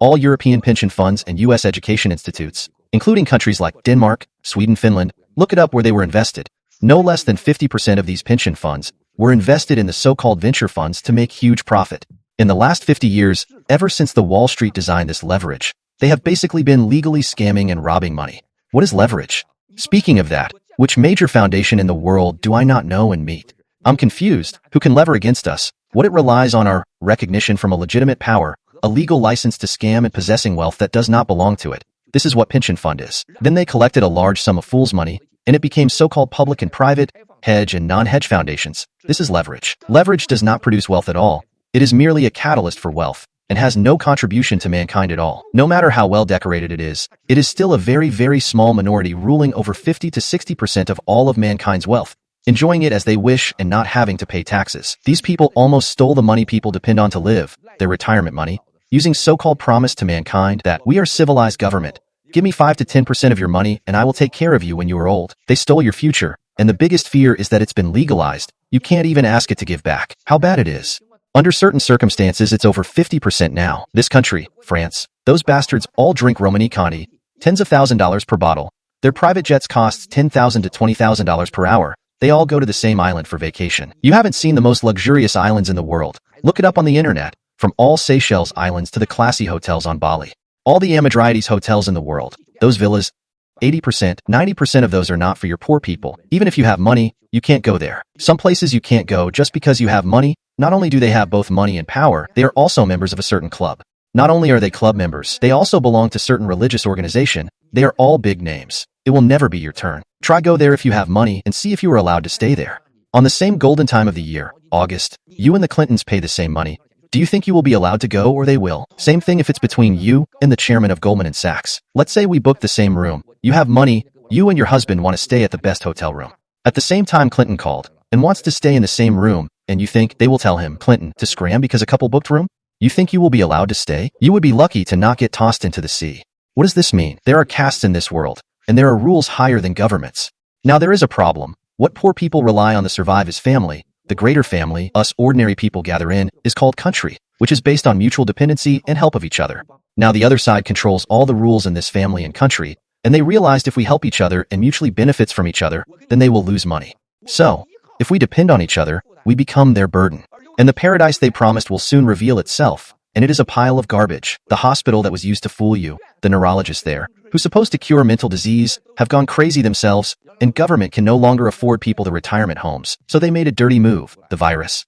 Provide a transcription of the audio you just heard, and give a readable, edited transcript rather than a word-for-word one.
All European pension funds and U.S. education institutes, including countries like Denmark, Sweden, Finland, look it up where they were invested. No less than 50% of these pension funds were invested in the so-called venture funds to make huge profit. In the last 50 years, ever since the Wall Street designed this leverage, they have basically been legally scamming and robbing money. What is leverage? Speaking of that, which major foundation in the world do I not know and meet? I'm confused. Who can lever against us? What it relies on our recognition from a legitimate power, a legal license to scam and possessing wealth that does not belong to it. This is what pension fund is. Then they collected a large sum of fool's money, and it became so-called public and private, hedge and non-hedge foundations. This is leverage. Leverage does not produce wealth at all. It is merely a catalyst for wealth, and has no contribution to mankind at all. No matter how well decorated it is still a very, very small minority ruling over 50 to 60% of all of mankind's wealth, enjoying it as they wish and not having to pay taxes. These people almost stole the money people depend on to live, their retirement money, using so-called promise to mankind that we are civilized government. Give me 5 to 10% of your money and I will take care of you when you are old. They stole your future, and the biggest fear is that it's been legalized. You can't even ask it to give back. How bad it is. Under certain circumstances, it's over 50% now. This country, France, those bastards all drink Romani Conti, tens of $1,000s per bottle. Their private jets cost $10,000 to $20,000 per hour. They all go to the same island for vacation. You haven't seen the most luxurious islands in the world. Look it up on the internet. From all Seychelles Islands to the classy hotels on Bali. All the Amadrides hotels in the world. Those villas, 80%, 90% of those are not for your poor people. Even if you have money, you can't go there. Some places you can't go just because you have money. Not only do they have both money and power, they are also members of a certain club. Not only are they club members, they also belong to certain religious organization. They are all big names. It will never be your turn. Try go there if you have money and see if you are allowed to stay there. On the same golden time of the year, August, you and the Clintons pay the same money. Do you think you will be allowed to go or they will? Same thing if it's between you and the chairman of Goldman & Sachs. Let's say we book the same room. You have money, you and your husband want to stay at the best hotel room. At the same time Clinton called and wants to stay in the same room, and you think they will tell him, Clinton, to scram because a couple booked room? You think you will be allowed to stay? You would be lucky to not get tossed into the sea. What does this mean? There are castes in this world, and there are rules higher than governments. Now there is a problem. What poor people rely on to survive is family. The greater family, us ordinary people gather in, is called country, which is based on mutual dependency and help of each other. Now the other side controls all the rules in this family and country, and they realized if we help each other and mutually benefits from each other, then they will lose money. So, if we depend on each other, we become their burden. And the paradise they promised will soon reveal itself, and it is a pile of garbage. The hospital that was used to fool you, the neurologist there, who's supposed to cure mental disease, have gone crazy themselves, and government can no longer afford people the retirement homes, so they made a dirty move, the virus.